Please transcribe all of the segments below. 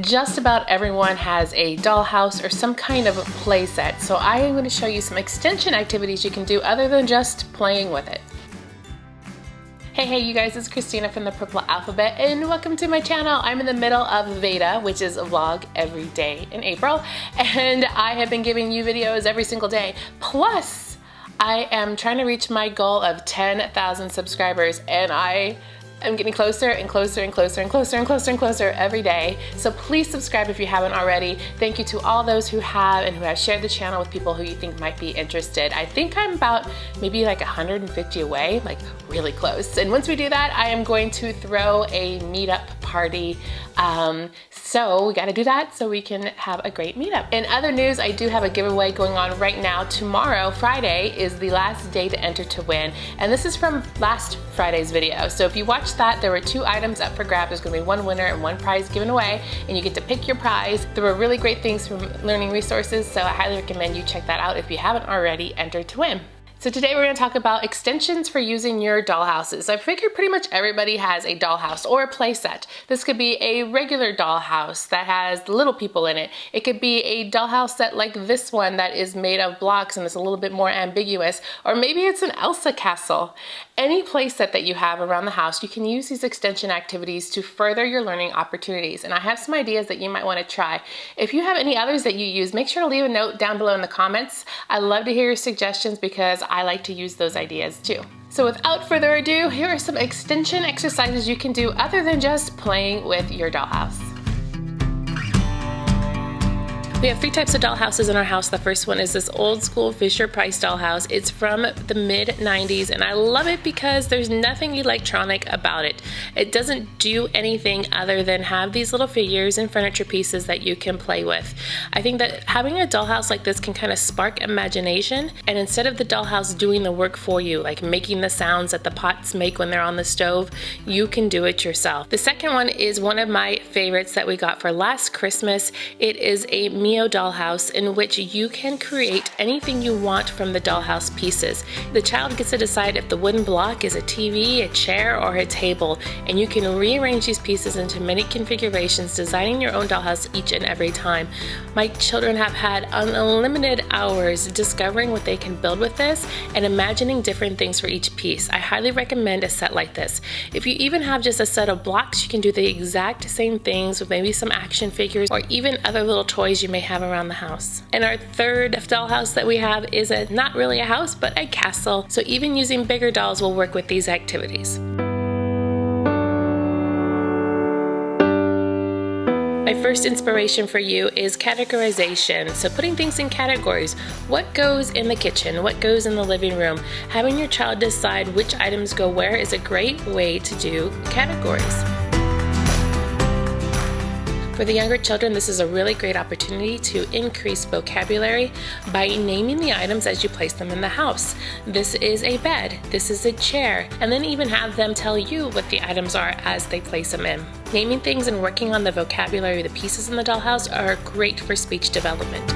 Just about everyone has a dollhouse or some kind of play set, so I am going to show you some extension activities you can do other than just playing with it. Hey you guys, it's Christina from the Purple Alphabet and welcome to my channel. I'm in the middle of beta, which is a vlog every day in April, and I have been giving you videos every single day. Plus, I am trying to reach my goal of 10,000 subscribers, and I am getting closer and closer and closer and closer and closer and closer every day. So please subscribe if you haven't already. Thank you to all those who have and who have shared the channel with people who you think might be interested. I think I'm about maybe like 150 away, like really close. And once we do that, I am going to throw a meetup party. So we gotta do that so we can have a great meetup. In other news, I do have a giveaway going on right now. Tomorrow, Friday, is the last day to enter to win. And this is from last Friday's video. So if you watched that, there were 2 items up for grabs. There's gonna be 1 winner and 1 prize given away, and you get to pick your prize. There were really great things from learning resources, so I highly recommend you check that out if you haven't already entered to win. So today we're going to talk about extensions for using your dollhouses. I figure pretty much everybody has a dollhouse or a play set. This could be a regular dollhouse that has little people in it. It could be a dollhouse set like this one that is made of blocks and is a little bit more ambiguous, or maybe it's an Elsa castle. Any play set that you have around the house, you can use these extension activities to further your learning opportunities. And I have some ideas that you might want to try. If you have any others that you use, make sure to leave a note down below in the comments. I love to hear your suggestions because I like to use those ideas too. So without further ado, here are some extension exercises you can do other than just playing with your dollhouse. We have 3 types of dollhouses in our house. The first one is this old school Fisher-Price dollhouse. It's from the mid-90s and I love it because there's nothing electronic about it. It doesn't do anything other than have these little figures and furniture pieces that you can play with. I think that having a dollhouse like this can kind of spark imagination, and instead of the dollhouse doing the work for you, like making the sounds that the pots make when they're on the stove, you can do it yourself. The second one is one of my favorites that we got for last Christmas. It is a dollhouse in which you can create anything you want from the dollhouse pieces. The child gets to decide if the wooden block is a TV, a chair, or a table, and you can rearrange these pieces into many configurations, designing your own dollhouse each and every time. My children have had unlimited hours discovering what they can build with this and imagining different things for each piece. I highly recommend a set like this. If you even have just a set of blocks, you can do the exact same things with maybe some action figures or even other little toys you may have around the house. And our third dollhouse that we have is not really a house, but a castle. So even using bigger dolls will work with these activities. My first inspiration for you is categorization. So putting things in categories. What goes in the kitchen? What goes in the living room? Having your child decide which items go where is a great way to do categories. For the younger children, this is a really great opportunity to increase vocabulary by naming the items as you place them in the house. This is a bed, this is a chair, and then even have them tell you what the items are as they place them in. Naming things and working on the vocabulary of the pieces in the dollhouse are great for speech development.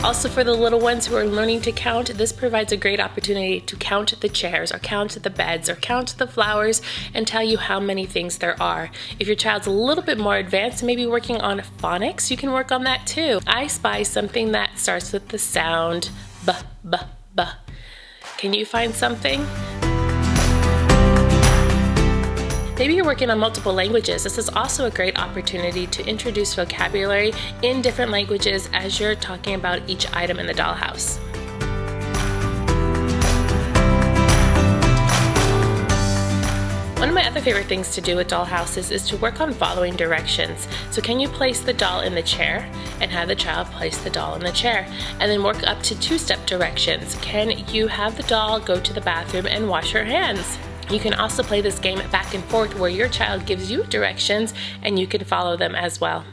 Also, for the little ones who are learning to count, this provides a great opportunity to count the chairs or count the beds or count the flowers and tell you how many things there are. If your child's a little bit more advanced, maybe working on phonics, you can work on that too. I spy something that starts with the sound B, B, B. Can you find something? Maybe you're working on multiple languages. This is also a great opportunity to introduce vocabulary in different languages as you're talking about each item in the dollhouse. One of my other favorite things to do with dollhouses is to work on following directions. So can you place the doll in the chair and have the child place the doll in the chair, and then work up to 2-step directions? Can you have the doll go to the bathroom and wash her hands? You can also play this game back and forth where your child gives you directions and you can follow them as well.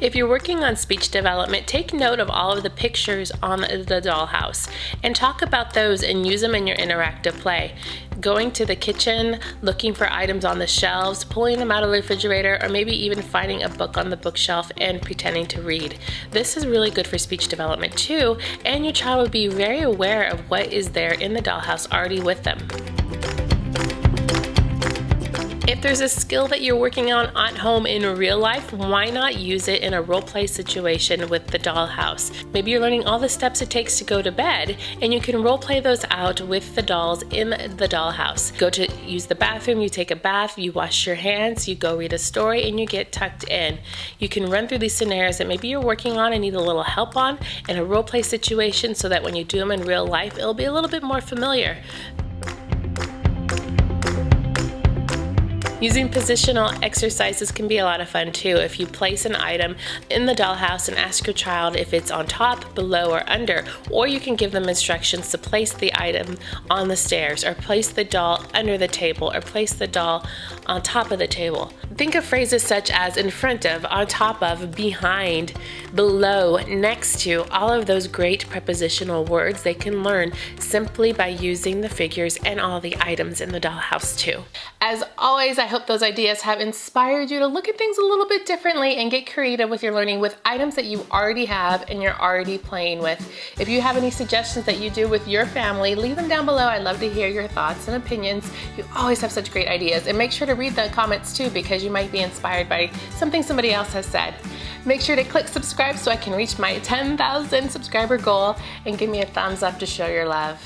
If you're working on speech development, take note of all of the pictures on the dollhouse and talk about those and use them in your interactive play. Going to the kitchen, looking for items on the shelves, pulling them out of the refrigerator, or maybe even finding a book on the bookshelf and pretending to read. This is really good for speech development too, and your child will be very aware of what is there in the dollhouse already with them. If there's a skill that you're working on at home in real life, why not use it in a role play situation with the dollhouse? Maybe you're learning all the steps it takes to go to bed, and you can role play those out with the dolls in the dollhouse. Go to use the bathroom, you take a bath, you wash your hands, you go read a story, and you get tucked in. You can run through these scenarios that maybe you're working on and need a little help on in a role play situation, so that when you do them in real life, it'll be a little bit more familiar. Using positional exercises can be a lot of fun too. If you place an item in the dollhouse and ask your child if it's on top, below, or under, or you can give them instructions to place the item on the stairs, or place the doll under the table, or place the doll on top of the table. Think of phrases such as in front of, on top of, behind, below, next to, all of those great prepositional words they can learn simply by using the figures and all the items in the dollhouse too. As always, I hope those ideas have inspired you to look at things a little bit differently and get creative with your learning with items that you already have and you're already playing with. If you have any suggestions that you do with your family, leave them down below. I'd love to hear your thoughts and opinions. You always have such great ideas, and make sure to read the comments too, because you might be inspired by something somebody else has said. Make sure to click subscribe so I can reach my 10,000 subscriber goal, and give me a thumbs up to show your love.